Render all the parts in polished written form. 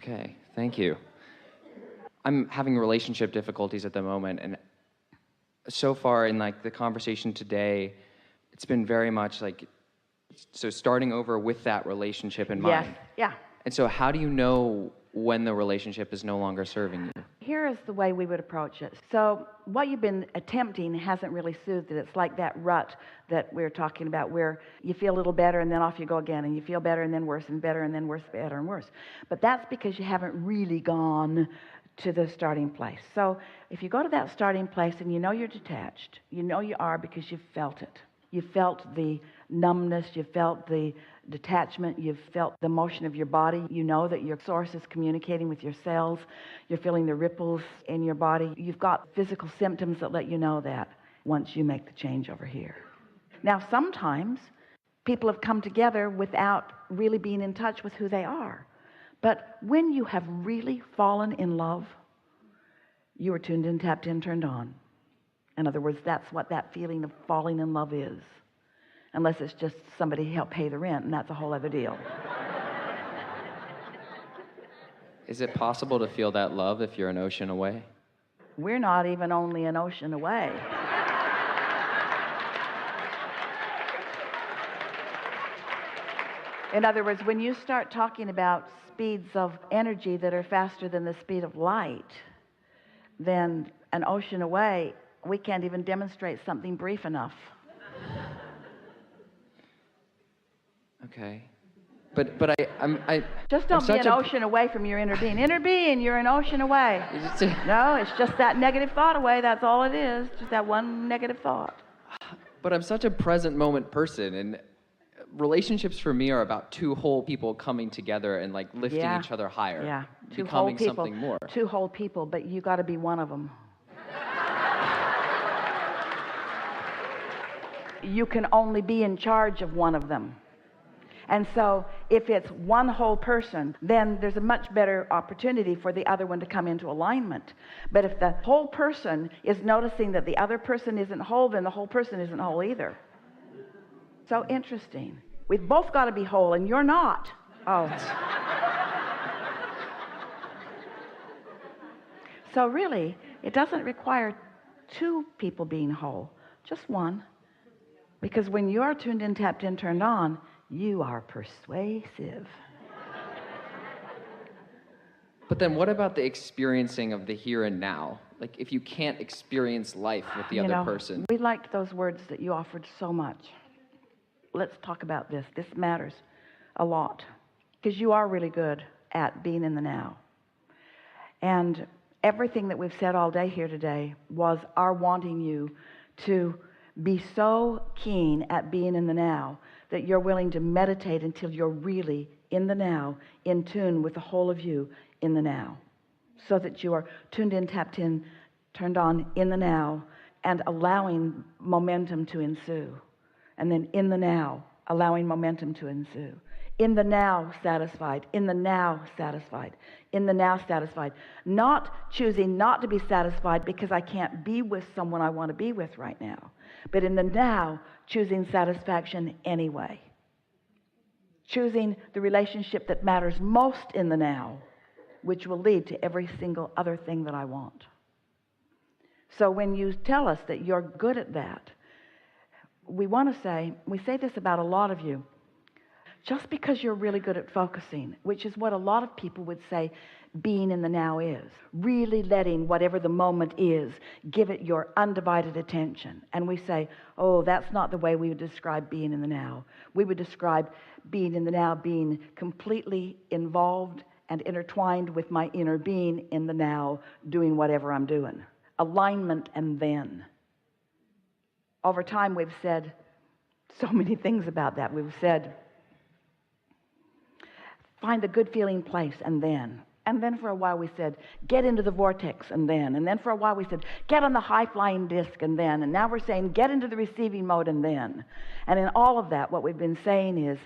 Okay, thank you. I'm having relationship difficulties at the moment, and so far in like the conversation today, it's been very much like, so starting over with that relationship in mind. Yes, yeah. And so how do you know when the relationship is no longer serving you? Here is the way we would approach it. So what you've been attempting hasn't really soothed it. It's like that rut that we were talking about, where you feel a little better and then off you go again, and you feel better and then worse and better and then worse, better and worse. But that's because you haven't really gone to the starting place. So if you go to that starting place and you know you're detached, you know you are because you've felt it. You felt the numbness, you felt the detachment, you've felt the motion of your body. You know that your source is communicating with your cells. You're feeling the ripples in your body. You've got physical symptoms that let you know that once you make the change over here. Now, sometimes people have come together without really being in touch with who they are. But when you have really fallen in love, you are tuned in, tapped in, turned on. In other words, that's what that feeling of falling in love is. Unless it's just somebody to help pay the rent, and that's a whole other deal. Is it possible to feel that love if you're an ocean away? We're not even only an ocean away. In other words, when you start talking about speeds of energy that are faster than the speed of light, then an ocean away, we can't even demonstrate something brief enough. Okay. But I just don't be an ocean away from your inner being. Inner being, you're an ocean away. No, it's just that negative thought away. That's all it is. Just that one negative thought. But I'm such a present moment person, and relationships for me are about two whole people coming together and like lifting each other higher. Yeah, two becoming whole people, something more. Two whole people, but you got to be one of them. You can only be in charge of one of them. And so if it's one whole person, then there's a much better opportunity for the other one to come into alignment. But if the whole person is noticing that the other person isn't whole, then the whole person isn't whole either. So interesting. We've both got to be whole, and you're not. Oh. So really, it doesn't require two people being whole, just one. Because when you're tuned in, tapped in, turned on, you are persuasive. But then what about the experiencing of the here and now? Like if you can't experience life with the other person. We liked those words that you offered so much. Let's talk about this. This matters a lot. Because you are really good at being in the now. And everything that we've said all day here today was our wanting you to be so keen at being in the now that you're willing to meditate until you're really in the now, in tune with the whole of you in the now, so that you are tuned in, tapped in, turned on in the now, and allowing momentum to ensue. And then in the now, allowing momentum to ensue. In the now, satisfied. In the now, satisfied. In the now, satisfied. Not choosing not to be satisfied because I can't be with someone I want to be with right now. But in the now, choosing satisfaction anyway. Choosing the relationship that matters most in the now, which will lead to every single other thing that I want. So when you tell us that you're good at that, we say this about a lot of you, just because you're really good at focusing, which is what a lot of people would say being in the now is, really letting whatever the moment is, give it your undivided attention. And we say, oh, that's not the way we would describe being in the now. We would describe being in the now being completely involved and intertwined with my inner being in the now, doing whatever I'm doing. Alignment and then. Over time, we've said so many things about that. We've said, find a good feeling place, and then for a while we said, get into the vortex, and then for a while we said, get on the high-flying disc, and now we're saying, get into the receiving mode, and in all of that, what we've been saying is,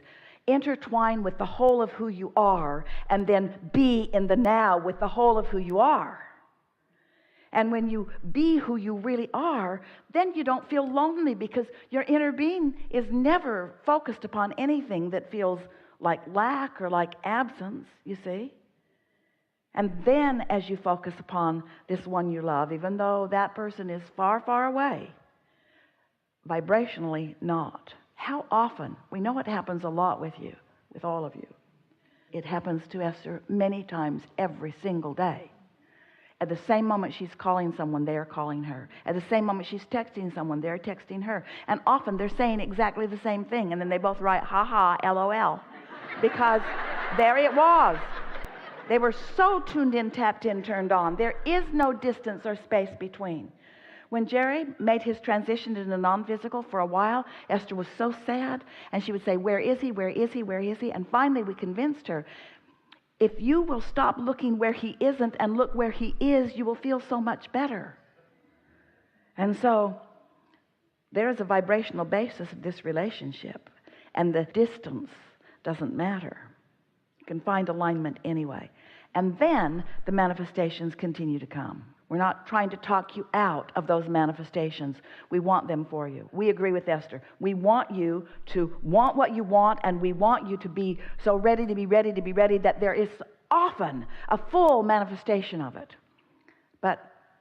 intertwine with the whole of who you are, and then be in the now with the whole of who you are. And when you be who you really are, then you don't feel lonely, because your inner being is never focused upon anything that feels like lack or like absence, you see. And then as you focus upon this one you love, even though that person is far, far away, vibrationally not. How often? We know it happens a lot with you, with all of you. It happens to Esther many times every single day. At the same moment she's calling someone, they're calling her. At the same moment she's texting someone, they're texting her. And often they're saying exactly the same thing, and then they both write, ha ha, LOL. Because there it was. They were so tuned in, tapped in, turned on. There is no distance or space between. When Jerry made his transition into non-physical for a while, Esther was so sad, and she would say, where is he, where is he, where is he? And finally we convinced her, if you will stop looking where he isn't and look where he is, you will feel so much better. And so there is a vibrational basis of this relationship, and the distance doesn't matter. You can find alignment anyway. And then the manifestations continue to come. We're not trying to talk you out of those manifestations. We want them for you. We agree with Esther. We want you to want what you want, and we want you to be so ready to be ready to be ready that there is often a full manifestation of it. But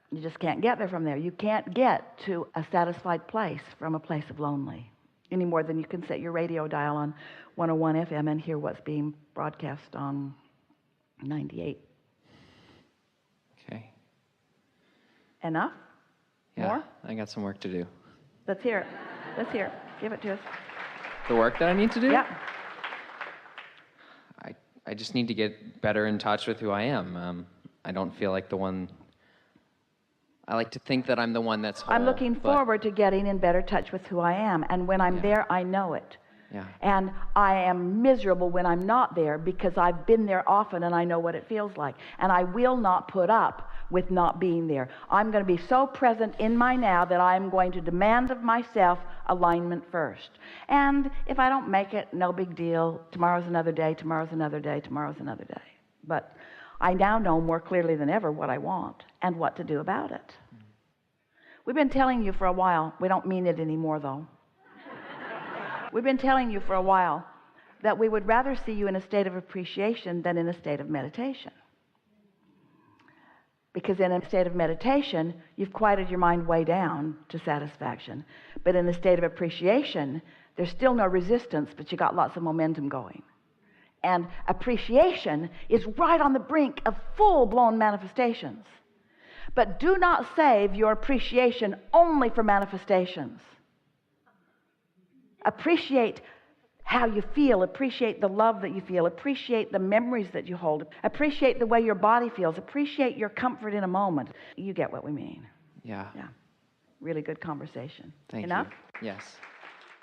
you just can't get there from there. You can't get to a satisfied place from a place of lonely any more than you can set your radio dial on 101 FM and hear what's being broadcast on 98. Okay. Enough? Yeah, More? I got some work to do. Let's hear it. Let's hear it. Give it to us. The work that I need to do? Yeah. I just need to get better in touch with who I am. I don't feel like the one... I like to think that I'm the one that's whole. I'm looking forward to getting in better touch with who I am. And when I'm there, I know it. Yeah. And I am miserable when I'm not there because I've been there often and I know what it feels like. And I will not put up with not being there. I'm going to be so present in my now that I'm going to demand of myself alignment first. And if I don't make it, no big deal. Tomorrow's another day, tomorrow's another day, tomorrow's another day. But I now know more clearly than ever what I want and what to do about it. We've been telling you for a while, we don't mean it anymore though. We've been telling you for a while that we would rather see you in a state of appreciation than in a state of meditation. Because in a state of meditation, you've quieted your mind way down to satisfaction. But in a state of appreciation, there's still no resistance, but you got lots of momentum going. And appreciation is right on the brink of full-blown manifestations. But do not save your appreciation only for manifestations. Appreciate how you feel, appreciate the love that you feel, appreciate the memories that you hold, appreciate the way your body feels, appreciate your comfort in a moment. You get what we mean. Yeah. Yeah. Really good conversation. Thank Enough? you. Yes.